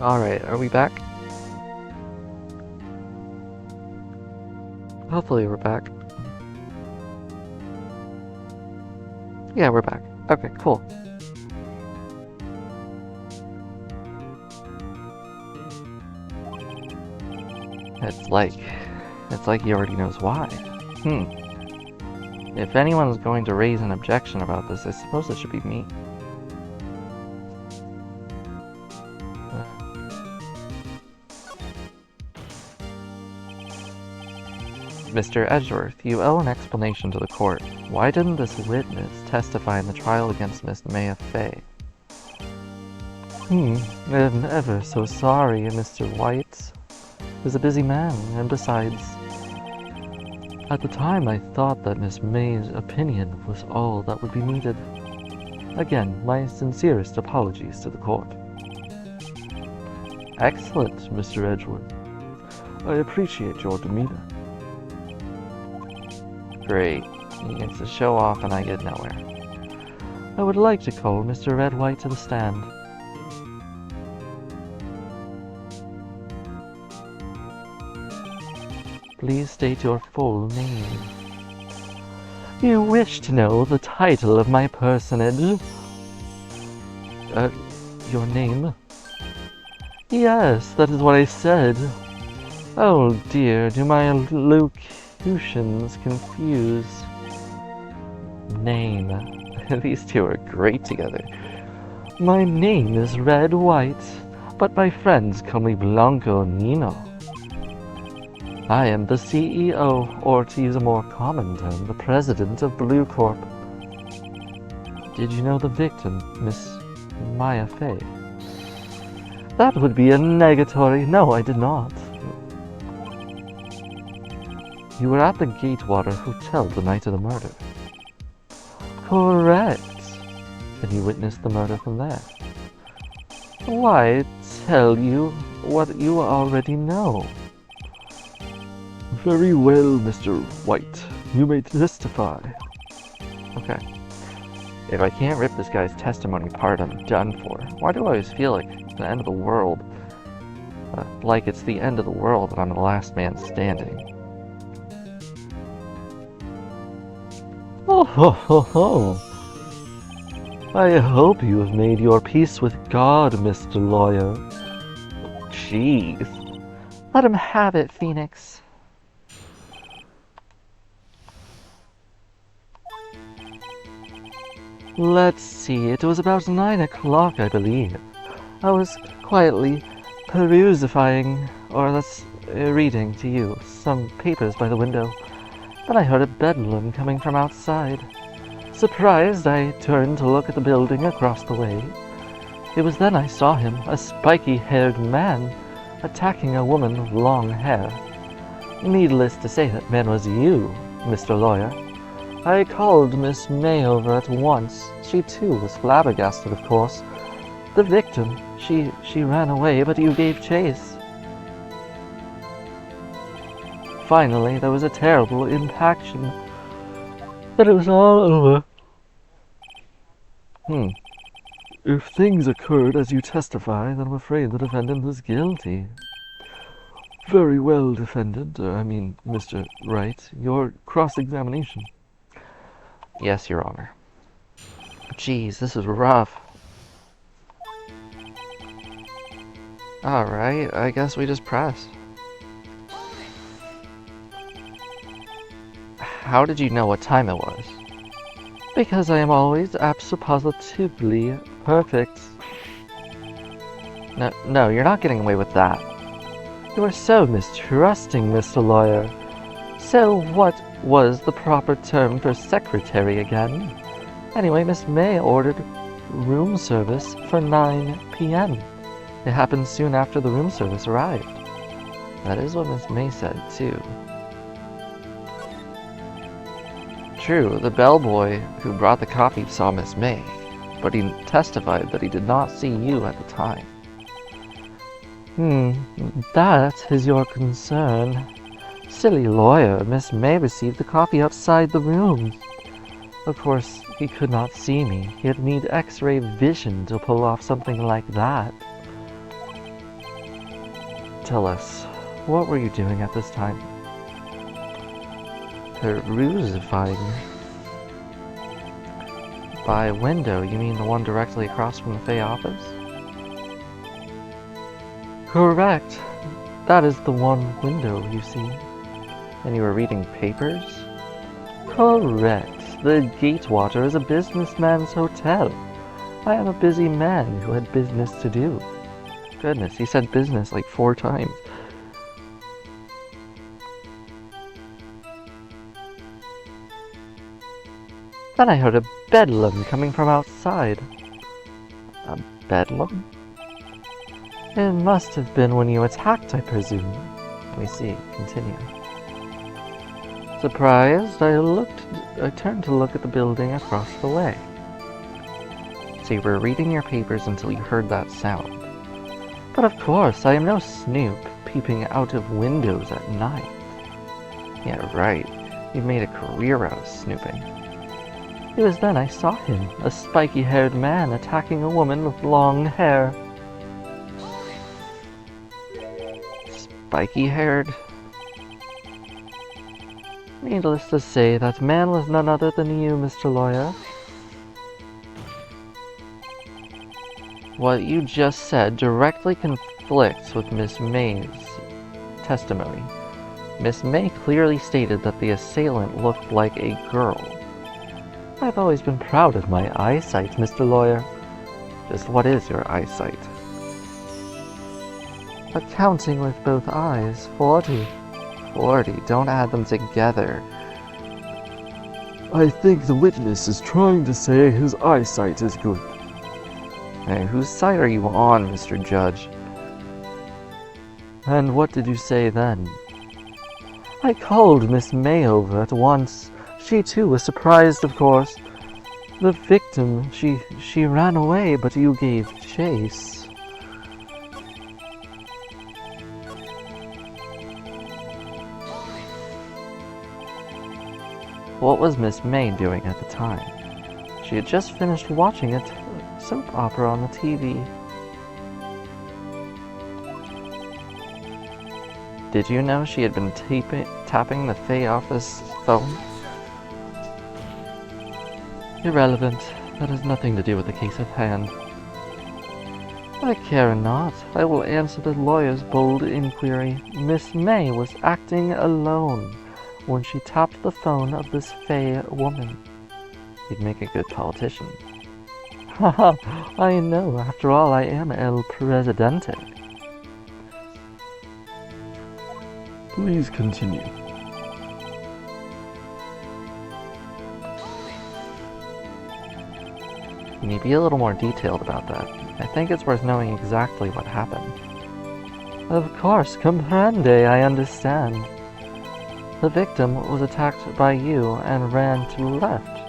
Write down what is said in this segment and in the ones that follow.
Alright, are we back? Hopefully we're back. Yeah, we're back. Okay, cool. It's like he already knows why. If anyone's going to raise an objection about this, I suppose it should be me. Mr. Edgeworth, you owe an explanation to the court. Why didn't this witness testify in the trial against Miss Maya Fey? I'm ever so sorry, Mr. White. I was a busy man, and besides, at the time I thought that Miss May's opinion was all that would be needed. Again, my sincerest apologies to the court. Excellent, Mr. Edgeworth. I appreciate your demeanor. Great. He gets to show off and I get nowhere. I would like to call Mr. Red White to the stand. Please state your full name. You wish to know the title of my personage? Your name? Yes, that is what I said. Oh dear, do my locutions confuse? Name. These two are great together. My name is Red White, but my friends call me Blanco Nino. I am the CEO, or to use a more common term, the president of Blue Corp. Did you know the victim, Miss Maya Fey? That would be a negatory. No, I did not. You were at the Gatewater Hotel the night of the murder. Correct. And you witnessed the murder from there. Why tell you what you already know? Very well, Mr. White. You may testify. Okay. If I can't rip this guy's testimony apart, I'm done for. Why do I always feel like it's the end of the world? Like it's the end of the world and I'm the last man standing. Oh ho ho ho! I hope you have made your peace with God, Mr. Lawyer. Jeez. Let him have it, Phoenix. Let's see, it was about 9 o'clock, I believe. I was quietly reading to you some papers by the window. Then I heard a bedlam coming from outside. Surprised, I turned to look at the building across the way. It was then I saw him, a spiky-haired man, attacking a woman with long hair. Needless to say, that man was you, Mr. Lawyer. I called Miss May over at once. She too was flabbergasted, of course. The victim, she ran away, but you gave chase. Finally, there was a terrible impaction. Then it was all over. If things occurred as you testify, then I'm afraid the defendant is guilty. Very well, defendant. Mr. Wright, your cross-examination. Yes, Your Honor. Jeez, this is rough. Alright, I guess we just press. How did you know what time it was? Because I am always absolutely perfect. No, you're not getting away with that. You are so mistrusting, Mr. Lawyer. So what was the proper term for secretary again? Anyway, Miss May ordered room service for 9 p.m. It happened soon after the room service arrived. That is what Miss May said, too. True, the bellboy who brought the coffee saw Miss May, but he testified that he did not see you at the time. That is your concern. Silly lawyer, Miss May received the coffee outside the room. Of course, he could not see me. He'd need X-ray vision to pull off something like that. Tell us, what were you doing at this time? Perusifying. By window, you mean the one directly across from the Fey office? Correct. That is the one window, you see. And you were reading papers? Correct. The Gatewater is a businessman's hotel. I am a busy man who had business to do. Goodness, he said business like 4 times. Then I heard a bedlam coming from outside. A bedlam? It must have been when you attacked, I presume. We see. Continue. Surprised, I turned to look at the building across the way. So you were reading your papers until you heard that sound. But of course, I am no snoop, peeping out of windows at night. Yeah, right. You've made a career out of snooping. It was then I saw him, a spiky-haired man attacking a woman with long hair. Spiky-haired? Needless to say, that man was none other than you, Mr. Lawyer. What you just said directly conflicts with Miss May's testimony. Miss May clearly stated that the assailant looked like a girl. I've always been proud of my eyesight, Mr. Lawyer. Just what is your eyesight? Accounting with both eyes, 40. 40, don't add them together. I think the witness is trying to say his eyesight is good. Hey, whose side are you on, Mr. Judge? And what did you say then? I called Miss May over at once. She too was surprised, of course. The victim, she ran away, but you gave chase. What was Miss May doing at the time? She had just finished watching a soap opera on the TV. Did you know she had been tapping the Fey office phone? Irrelevant. That has nothing to do with the case at hand. I care not. I will answer the lawyer's bold inquiry. Miss May was acting alone when she tapped the phone of this Fey woman. He'd make a good politician. Haha, I know. After all, I am El Presidente. Please continue. Can you be a little more detailed about that? I think it's worth knowing exactly what happened. Of course, comprende, I understand. The victim was attacked by you and ran to the left.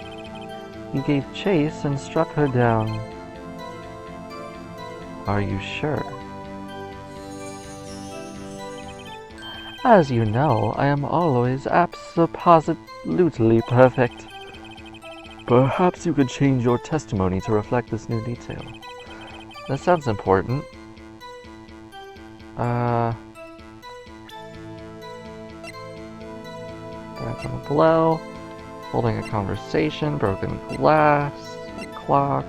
You gave chase and struck her down. Are you sure? As you know, I am always absolutely perfect. Perhaps you could change your testimony to reflect this new detail. That sounds important. That's on the blow. Holding a conversation, broken glass, clock.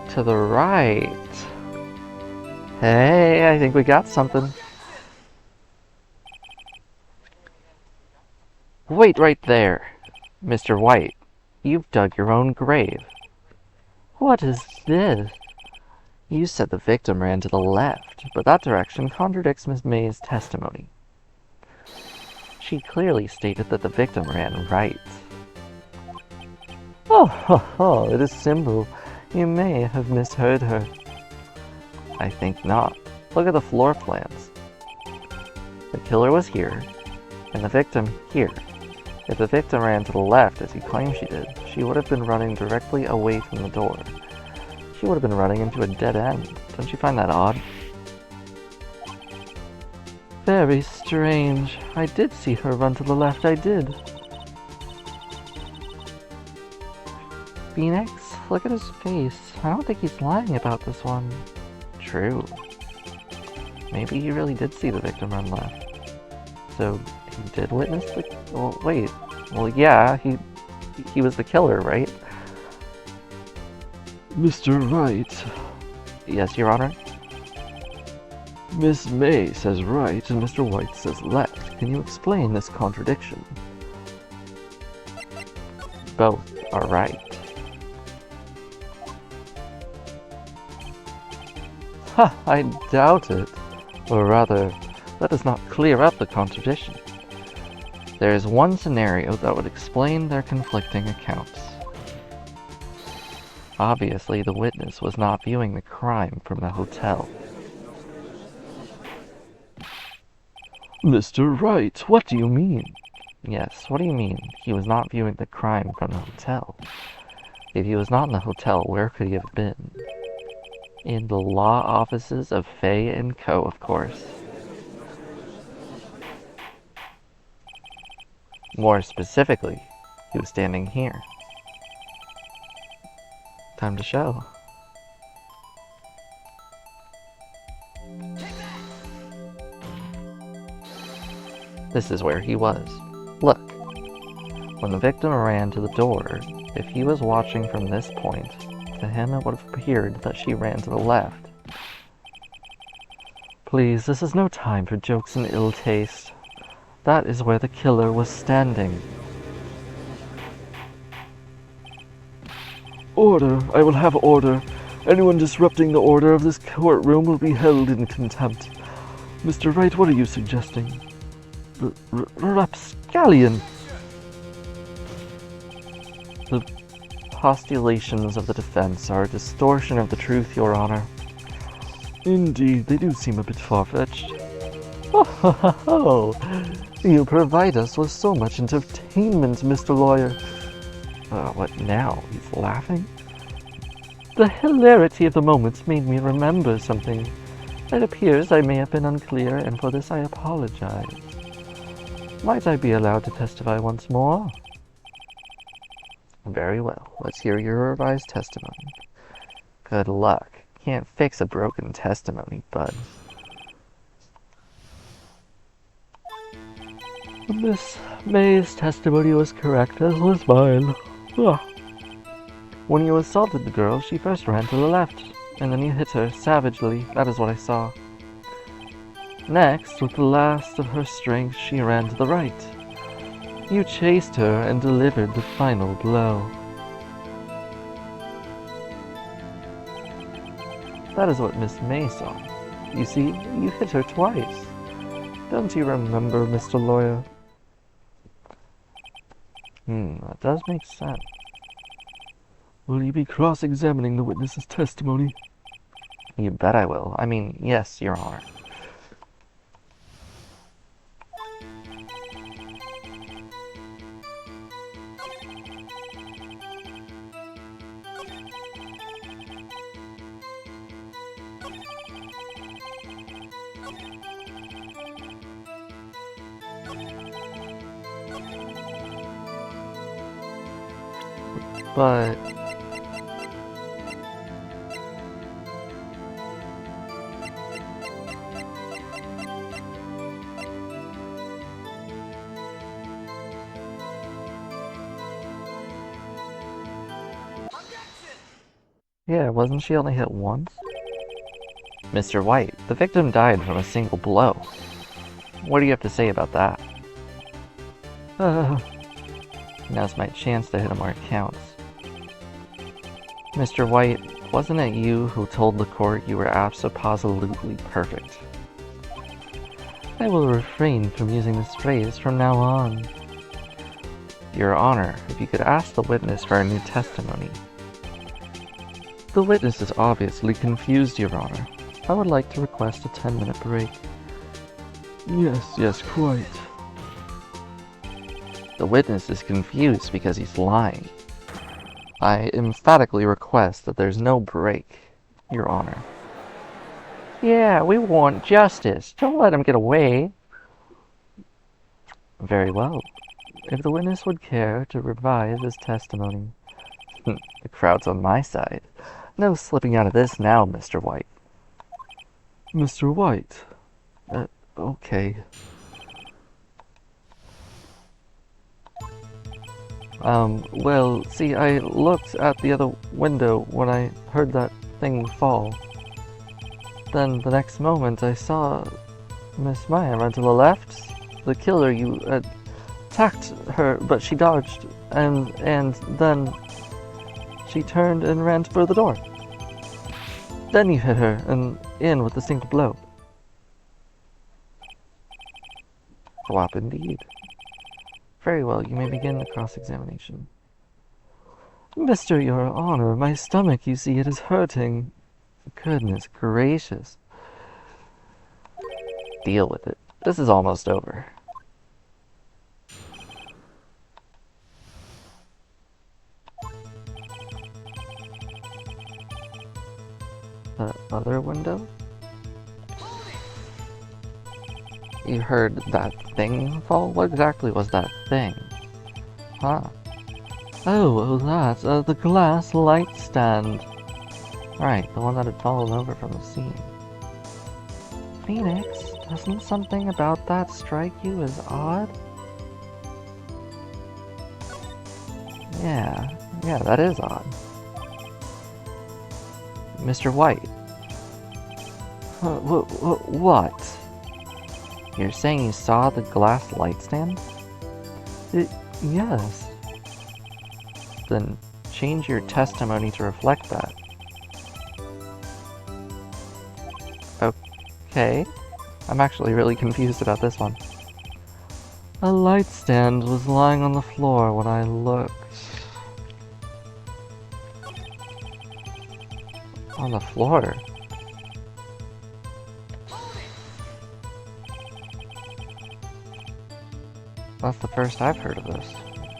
To the right. Hey, I think we got something. Wait right there, Mr. White. You've dug your own grave. What is this? You said the victim ran to the left, but that direction contradicts Miss May's testimony. She clearly stated that the victim ran right. Oh, it is simple. You may have misheard her. I think not. Look at the floor plans. The killer was here, and the victim here. If the victim ran to the left, as you claim she did, she would have been running directly away from the door. She would have been running into a dead end. Don't you find that odd? Very strange. I did see her run to the left, I did. Phoenix, look at his face. I don't think he's lying about this one. true. Maybe he really did see the victim run left. So he did witness the... Well, wait. Well, yeah, he was the killer, right? Mr. Wright. Yes, Your Honor? Miss May says right and Mr. White says left. Can you explain this contradiction? Both are right. Ha! I doubt it. Or rather, that does not clear up the contradiction. There is one scenario that would explain their conflicting accounts. Obviously, the witness was not viewing the crime from the hotel. Mr. Wright, what do you mean? Yes, what do you mean? He was not viewing the crime from the hotel. If he was not in the hotel, where could he have been? In the law offices of Fay & Co., of course. More specifically, he was standing here. Time to show. This is where he was. Look. When the victim ran to the door, if he was watching from this point, to him it would have appeared that she ran to the left. Please, this is no time for jokes and ill taste. That is where the killer was standing. Order! I will have order. Anyone disrupting the order of this courtroom will be held in contempt. Mr. Wright, what are you suggesting? Rapscallion! The postulations of the defense are a distortion of the truth, Your Honor. Indeed, they do seem a bit far-fetched. Oh, you provide us with so much entertainment, Mr. Lawyer. What now? He's laughing? The hilarity of the moment made me remember something. It appears I may have been unclear, and for this I apologize. Might I be allowed to testify once more? Very well. Let's hear your revised testimony. Good luck. Can't fix a broken testimony, bud. Miss May's testimony was correct, as was mine. When you assaulted the girl, she first ran to the left, and then you hit her savagely. That is what I saw. Next, with the last of her strength, she ran to the right. You chased her and delivered the final blow. That is what Miss May saw. You see, you hit her twice. Don't you remember, Mr. Lawyer? That does make sense. Will you be cross-examining the witness's testimony? You bet I will. I mean, yes, Your Honor. But... yeah, wasn't she only hit once? Mr. White, the victim died from a single blow. What do you have to say about that? Now's my chance to hit him where it counts. Mr. White, wasn't it you who told the court you were abso-positively perfect? I will refrain from using this phrase from now on. Your Honor, if you could ask the witness for a new testimony. The witness is obviously confused, Your Honor. I would like to request a 10-minute break. Yes, quite. The witness is confused because he's lying. I emphatically request that there's no break, Your Honor. Yeah, we want justice. Don't let him get away. Very well. If the witness would care to revise his testimony. The crowd's on my side. No slipping out of this now, Mr. White. Mr. White. Okay. Well, see, I looked at the other window when I heard that thing fall. Then the next moment I saw Miss Maya run to the left. The killer, you attacked her, but she dodged, and then she turned and ran for the door. Then you hit her, and in with a single blow. Flop indeed. Very well, you may begin the cross-examination. Mr. Your Honor, my stomach, you see, it is hurting. Goodness gracious. Deal with it. This is almost over. The other window? You heard that thing fall? What exactly was that thing? Huh? Oh, that, the glass light stand. Right, the one that had fallen over from the scene. Phoenix, doesn't something about that strike you as odd? Yeah, that is odd. Mr. White. What? You're saying you saw the glass light stand? Yes. Then change your testimony to reflect that. Okay. I'm actually really confused about this one. A light stand was lying on the floor when I looked. On the floor? That's the first I've heard of this.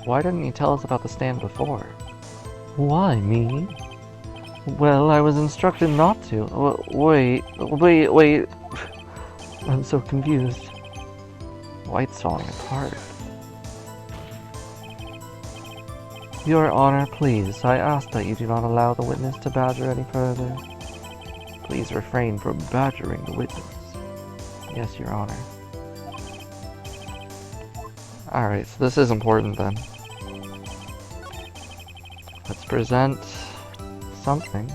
Why didn't you tell us about the stand before? Why, me? Well, I was instructed not to. Wait. I'm so confused. White's falling apart. Your Honor, please, I ask that you do not allow the witness to badger any further. Please refrain from badgering the witness. Yes, Your Honor. Alright, so this is important then. Let's present something.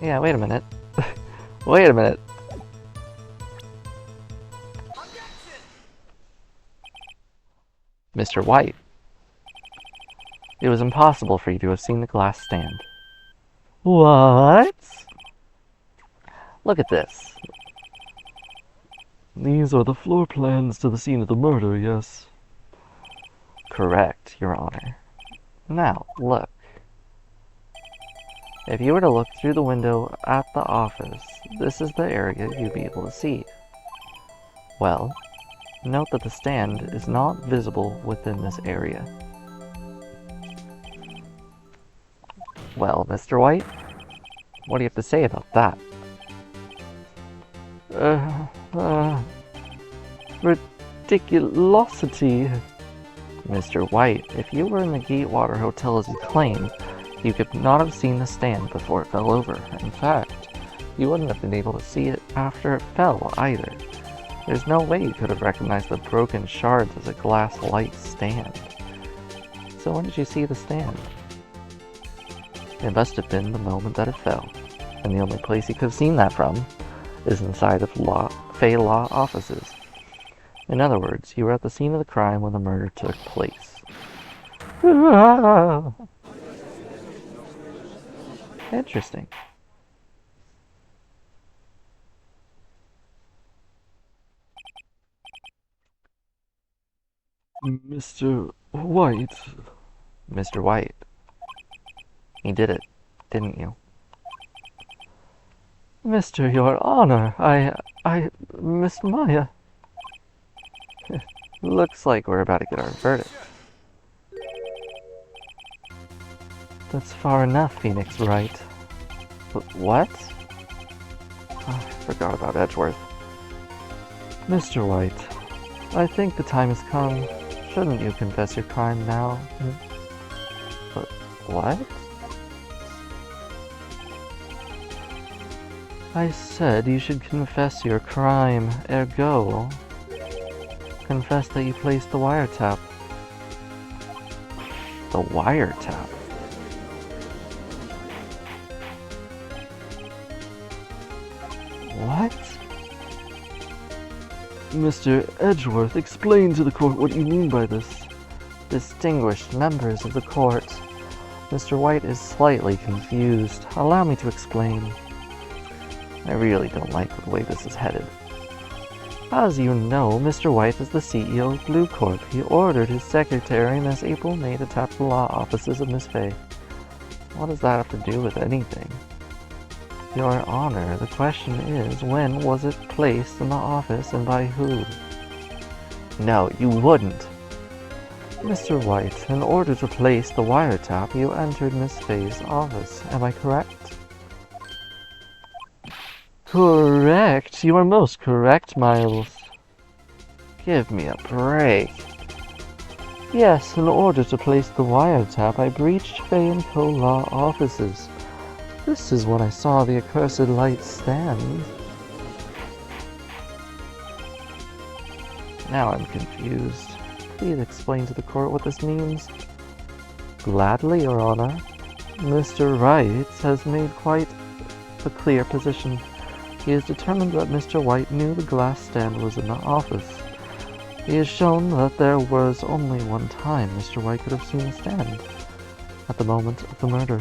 Yeah, wait a minute. Wait a minute. Mr. White. It was impossible for you to have seen the glass stand. What? Look at this. These are the floor plans to the scene of the murder, yes? Correct, Your Honor. Now, look. If you were to look through the window at the office, this is the area you'd be able to see. Well, note that the stand is not visible within this area. Well, Mr. White, what do you have to say about that? Ridiculosity. Mr. White, if you were in the Gatewater Hotel as you claimed, you could not have seen the stand before it fell over. In fact, you wouldn't have been able to see it after it fell either. There's no way you could have recognized the broken shards as a glass light stand. So when did you see the stand? It must have been the moment that it fell, and the only place you could have seen that from is inside of Fey Law offices. In other words, you were at the scene of the crime when the murder took place. Interesting. Mr. White. Mr. White. You did it, didn't you? Mr. Your Honor, Miss Maya. Looks like we're about to get our verdict. That's far enough, Phoenix Wright. What? Oh, I forgot about Edgeworth. Mr. White, I think the time has come. Shouldn't you confess your crime now? But what? I said you should confess your crime, ergo. Confess that you placed the wiretap. The wiretap? What? Mr. Edgeworth, explain to the court what you mean by this. Distinguished members of the court, Mr. White is slightly confused. Allow me to explain. I really don't like the way this is headed. As you know, Mr. White is the CEO of Blue Corp. He ordered his secretary, Miss April May, to tap the law offices of Miss Fay. What does that have to do with anything? Your Honor, the question is, when was it placed in the office and by who? No, you wouldn't. Mr. White, in order to place the wiretap, you entered Miss Fay's office. Am I correct? Correct? You are most correct, Miles. Give me a break. Yes, in order to place the wiretap, I breached Fay & Co. law offices. This is when I saw the accursed light stand. Now I'm confused. Please explain to the court what this means. Gladly, Your Honor. Mr. Wright has made quite a clear position. He is determined that Mr. White knew the glass stand was in the office. He has shown that there was only one time Mr. White could have seen the stand, at the moment of the murder.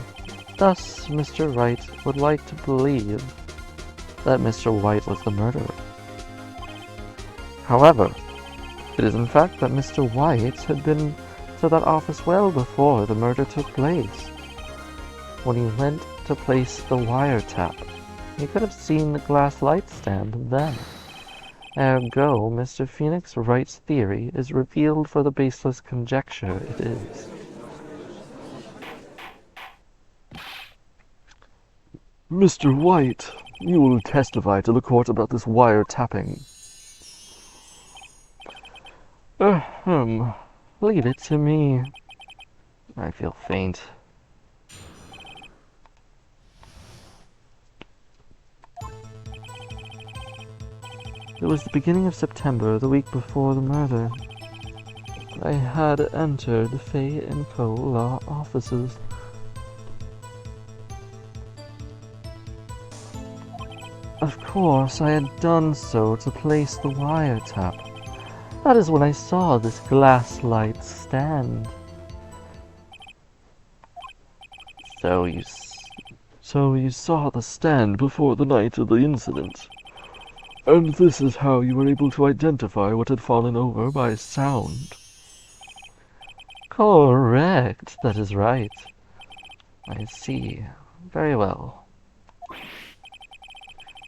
Thus, Mr. Wright would like to believe that Mr. White was the murderer. However, it is in fact that Mr. White had been to that office well before the murder took place. When he went to place the wiretap, he could have seen the glass light stand then. Ergo, Mr. Phoenix Wright's theory is revealed for the baseless conjecture it is. Mr. White, you will testify to the court about this wiretapping. Leave it to me. I feel faint. It was the beginning of September, the week before the murder. I had entered the Fay & Co. law offices. Of course, I had done so to place the wiretap. That is when I saw this glass light stand. So you saw the stand before the night of the incident. And this is how you were able to identify what had fallen over by sound. Correct, that is right. I see. Very well.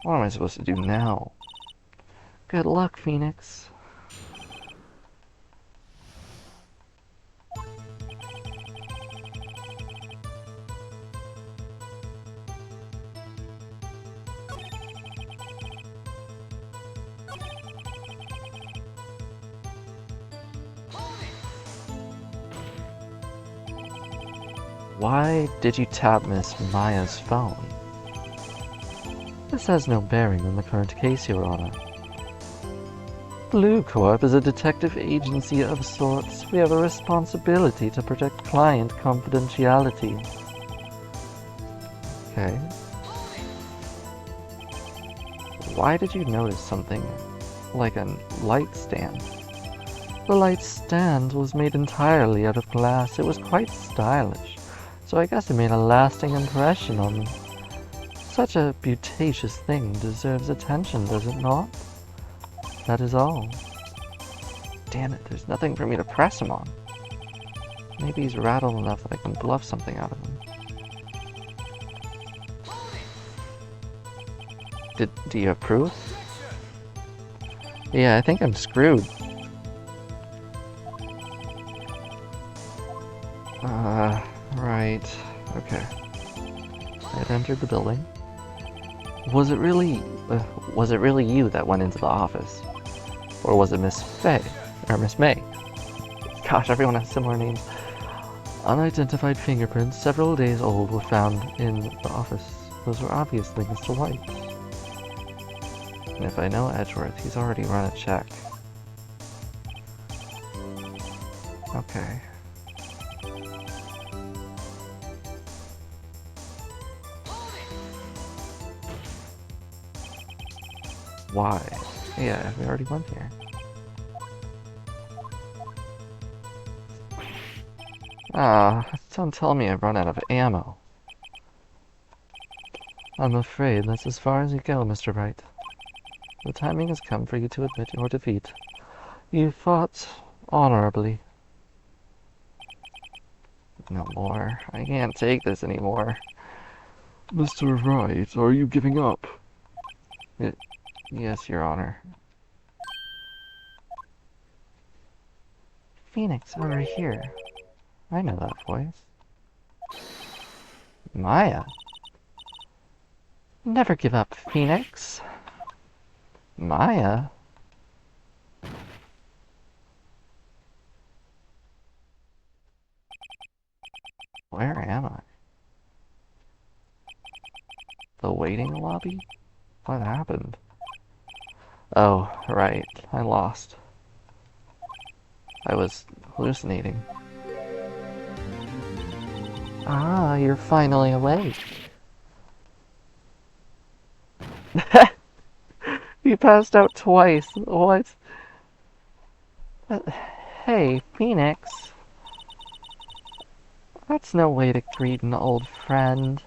What am I supposed to do now? Good luck, Phoenix. Why did you tap Miss Maya's phone? This has no bearing on the current case, Your Honor. Blue Corp is a detective agency of sorts. We have a responsibility to protect client confidentiality. Okay. Why did you notice something like a light stand? The light stand was made entirely out of glass. It was quite stylish, so I guess it made a lasting impression on me. Such a beauticious thing deserves attention, does it not? That is all. Damn it, there's nothing for me to press him on. Maybe he's rattled enough that I can bluff something out of him. Do you have proof? Yeah, I think I'm screwed. Right. Okay. I had entered the building. Was it really you that went into the office? Or was it Miss Fay? Or Miss May? Gosh, everyone has similar names. Unidentified fingerprints, several days old, were found in the office. Those were obviously Mr. White's. And if I know Edgeworth, he's already run a check. Okay. Why? Yeah, we already went here. Ah, don't tell me I've run out of ammo. I'm afraid that's as far as you go, Mr. Wright. The timing has come for you to admit your defeat. You fought honorably. No more. I can't take this anymore. Mr. Wright, are you giving up? Yes, Your Honor. Phoenix, over here. I know that voice. Maya. Never give up, Phoenix. Maya? Where am I? The waiting lobby? What happened? Oh, right. I lost. I was hallucinating. Ah, you're finally awake. You passed out twice. What? Hey, Phoenix. That's no way to greet an old friend.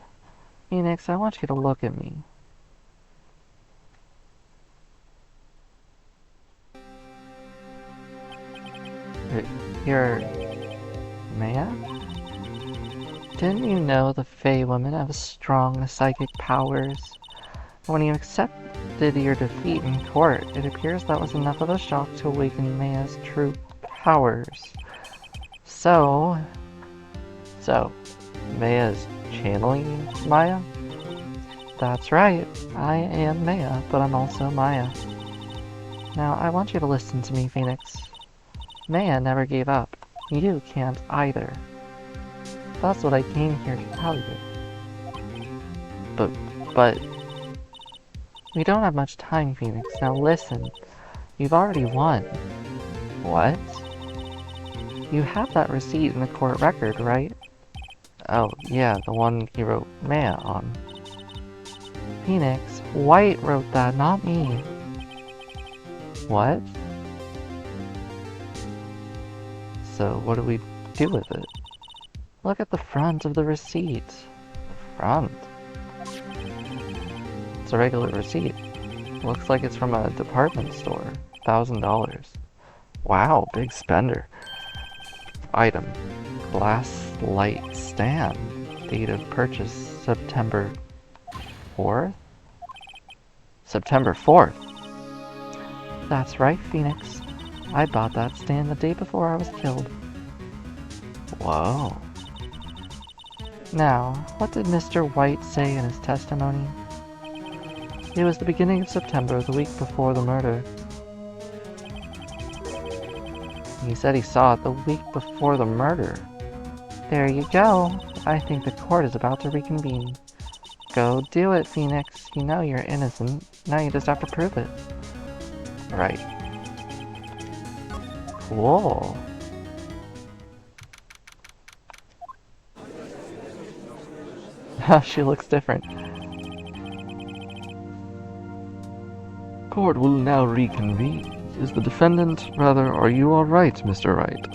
Phoenix, I want you to look at me. You're... Maya? Didn't you know the Fey women have strong psychic powers? When you accepted your defeat in court, it appears that was enough of a shock to awaken Maya's true powers. So, Maya's channeling Maya? That's right, I am Maya, but I'm also Maya. Now, I want you to listen to me, Phoenix. Maya never gave up. You can't either. That's what I came here to tell you. But... We don't have much time, Phoenix. Now listen. You've already won. What? You have that receipt in the court record, right? Oh, yeah, the one you wrote Maya on. Phoenix, White wrote that, not me. What? So, what do we do with it? Look at the front of the receipt. The front? It's a regular receipt. Looks like it's from a department store. $1,000. Wow, big spender. Item. Glass light stand. Date of purchase September 4th? September 4th? That's right, Phoenix. I bought that stand the day before I was killed. Whoa. Now, what did Mr. White say in his testimony? It was the beginning of September, the week before the murder. He said he saw it the week before the murder. There you go. I think the court is about to reconvene. Go do it, Phoenix. You know you're innocent. Now you just have to prove it. Right. Cool. She looks different. Court will now reconvene. Is the defendant, rather, are you alright, Mr. Wright?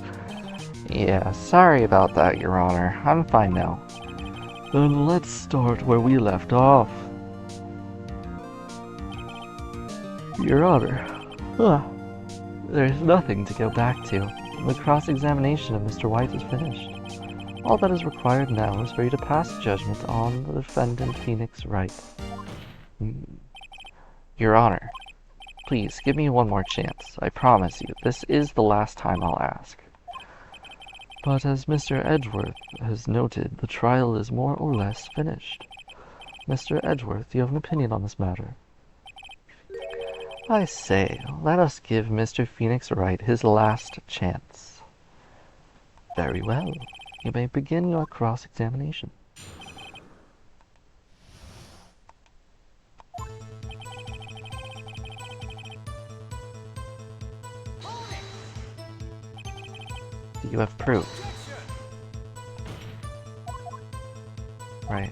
Yeah, sorry about that, Your Honor. I'm fine now. Then let's start where we left off. Your Honor. There's nothing to go back to. The cross-examination of Mr. White is finished. All that is required now is for you to pass judgment on the defendant Phoenix Wright. Your Honor, please give me one more chance. I promise you, this is the last time I'll ask. But as Mr. Edgeworth has noted, the trial is more or less finished. Mr. Edgeworth, do you have an opinion on this matter? I say, let us give Mr. Phoenix Wright his last chance. Very well. You may begin your cross-examination. Do you have proof? Right.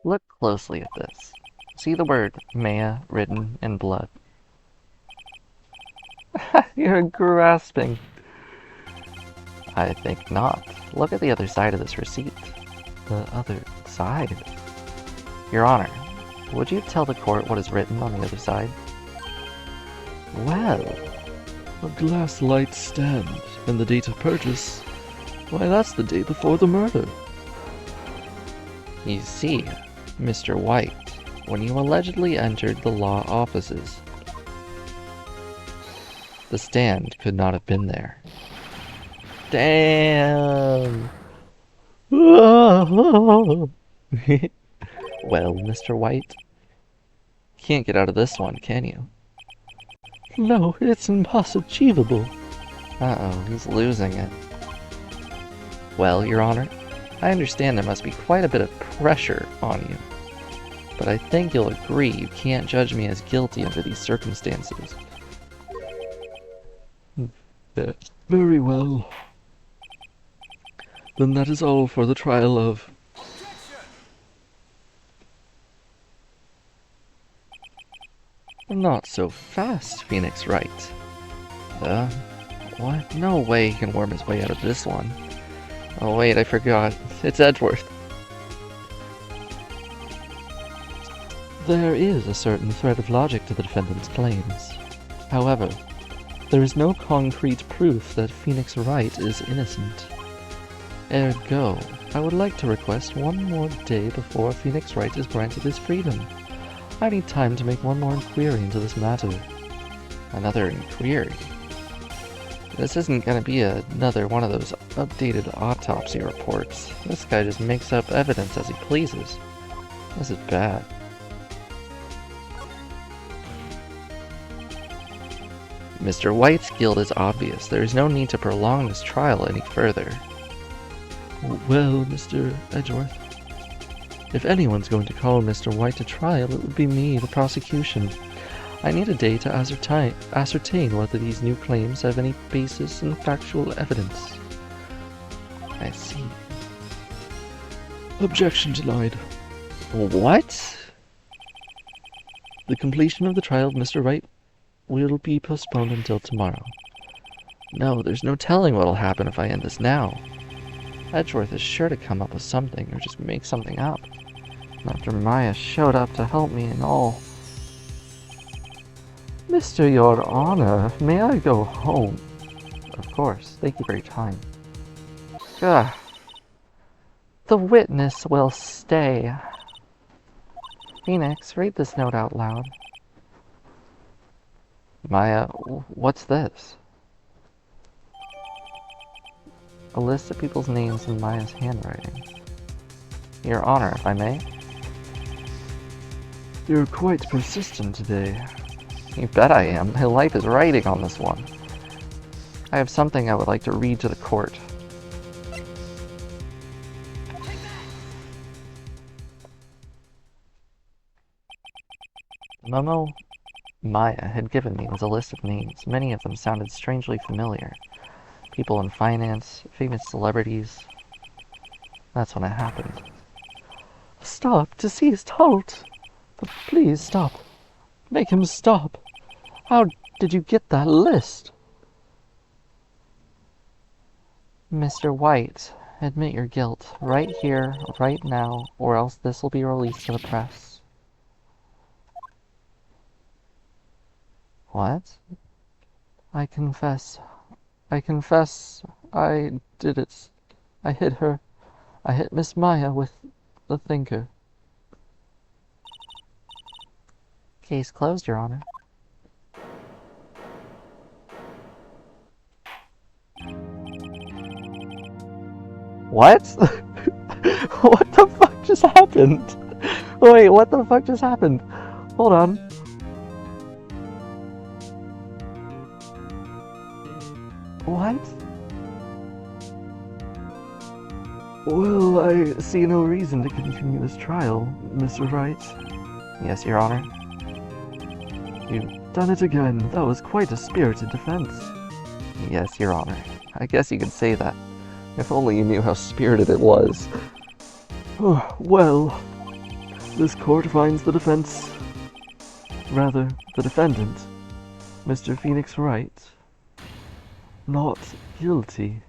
Look closely at this. See the word Maya written in blood. You're grasping. I think not. Look at the other side of this receipt. The other side? Your Honor, would you tell the court what is written on the other side? Well, A glass light stand, and the date of purchase. Why, that's the day before the murder. you see, Mr. White, when you allegedly entered the law offices, the stand could not have been there. Damn! Well, Mr. White, can't get out of this one, can you? No, it's impossible. Uh-oh, he's losing it. Well, Your Honor, I understand there must be quite a bit of pressure on you, but I think you'll agree you can't judge me as guilty under these circumstances. Very well. Then that is all for the trial of... Not so fast, Phoenix Wright. What? No way he can worm his way out of this one. Oh wait, I forgot. It's Edgeworth. There is a certain thread of logic to the defendant's claims. However, there is no concrete proof that Phoenix Wright is innocent. Ergo, I would like to request one more day before Phoenix Wright is granted his freedom. I need time to make one more inquiry into this matter. Another inquiry? This isn't gonna be another one of those updated autopsy reports. This guy just makes up evidence as he pleases. This is bad. Mr. White's guilt is obvious. There is no need to prolong this trial any further. Well, Mr. Edgeworth, if anyone's going to call Mr. White to trial, it would be me, the prosecution. I need a day to ascertain whether these new claims have any basis in factual evidence. I see. Objection denied. What? The completion of the trial of Mr. Wright will be postponed until tomorrow. No, there's no telling what'll happen if I end this now. Edgeworth is sure to come up with something, or just make something up. After Maya showed up to help me and all. Mr. Your Honor, may I go home? Of course, thank you for your time. Ugh. The witness will stay. Phoenix, read this note out loud. Maya, what's this? A list of people's names in Maya's handwriting. Your Honor, if I may. You're quite persistent today. You bet I am. My life is riding on this one. I have something I would like to read to the court. The memo Maya had given me was a list of names. Many of them sounded strangely familiar. People in finance, famous celebrities. That's when it happened. Stop! Deceased! Halt! Please stop. Make him stop. How did you get that list? Mr. White, admit your guilt. Right here, right now, or else this will be released to the press. What? I confess. I did it. I hit her. I hit Miss Maya with the thinker. Case closed, Your Honor. What? What the fuck just happened? Wait, what the fuck just happened? Hold on. What? Well, I see no reason to continue this trial, Mr. Wright. Yes, Your Honor. You've done it again. That was quite a spirited defense. Yes, Your Honor. I guess you could say that. If only you knew how spirited it was. Well, this court finds the defense, rather, the defendant, Mr. Phoenix Wright, not guilty.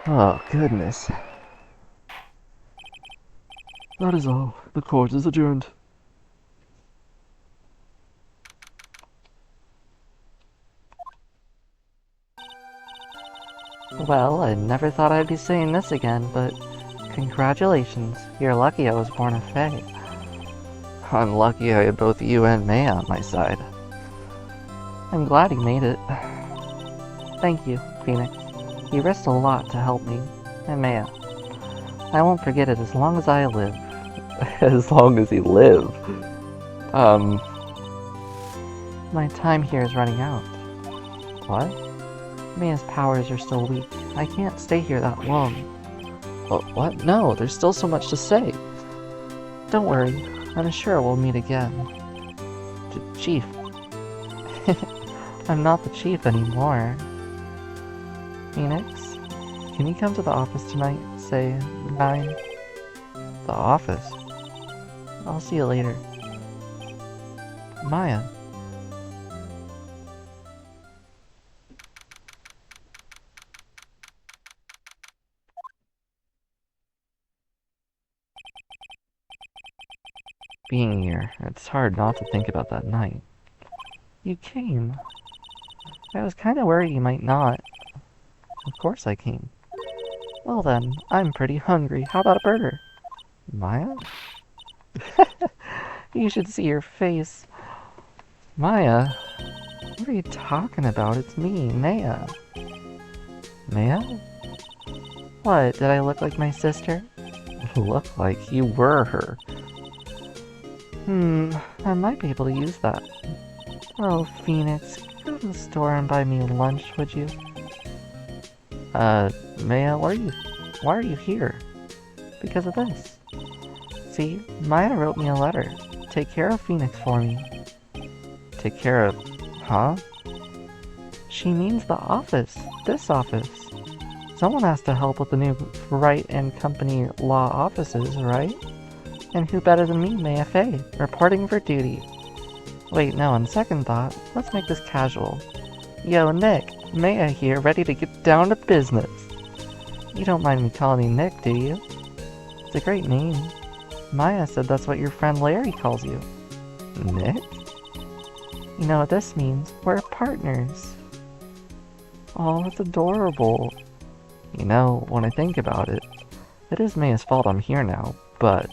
Oh, goodness. That is all. The court is adjourned. Well, I never thought I'd be saying this again, but congratulations. You're lucky I was born a Fae. I'm lucky I had both you and Maya on my side. I'm glad you made it. Thank you, Phoenix. You risked a lot to help me, and Maya. I won't forget it as long as I live. As long as you live? My time here is running out. What? Maya's powers are still weak. I can't stay here that long. What? No, there's still so much to say. Don't worry, I'm sure we'll meet again. Chief. I'm not the chief anymore. Phoenix, can you come to the office tonight, say 9? The office? I'll see you later. Maya. Being here, it's hard not to think about that night. You came. I was kind of worried you might not. Of course I came. Well then, I'm pretty hungry. How about a burger? Maya? You should see your face. Maya? What are you talking about? It's me, Maya. Maya? What, did I look like my sister? Look like you were her. I might be able to use that. Oh, Phoenix, go to the store and buy me lunch, would you? Maya, why are you here? Because of this. See, Maya wrote me a letter. Take care of Phoenix for me. Take care of... Huh? She means the office. This office. Someone has to help with the new Wright and Company law offices, right? And who better than me, Maya Fey, reporting for duty. Wait, no, on second thought, let's make this casual. Yo, Nick, Maya here, ready to get down to business. You don't mind me calling you Nick, do you? It's a great name. Maya said that's what your friend Larry calls you. Nick? You know what this means? We're partners. Oh, that's adorable. You know, when I think about it, it is Maya's fault I'm here now, but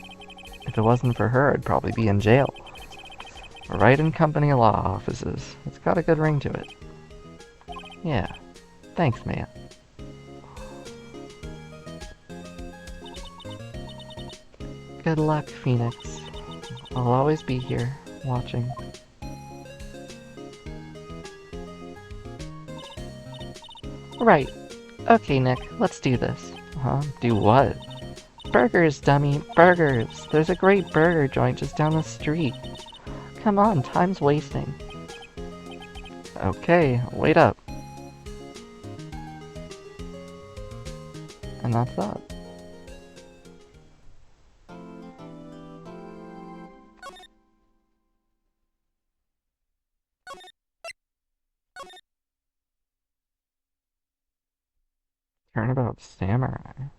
if it wasn't for her, I'd probably be in jail. Wright and Company law offices. It's got a good ring to it. Yeah. Thanks, Maya. Good luck, Phoenix. I'll always be here, watching. Right. Okay, Nick, let's do this. Huh? Do what? Burgers, dummy, burgers! There's a great burger joint just down the street. Come on, time's wasting. Okay, wait up. And that's that. Turnabout Samurai.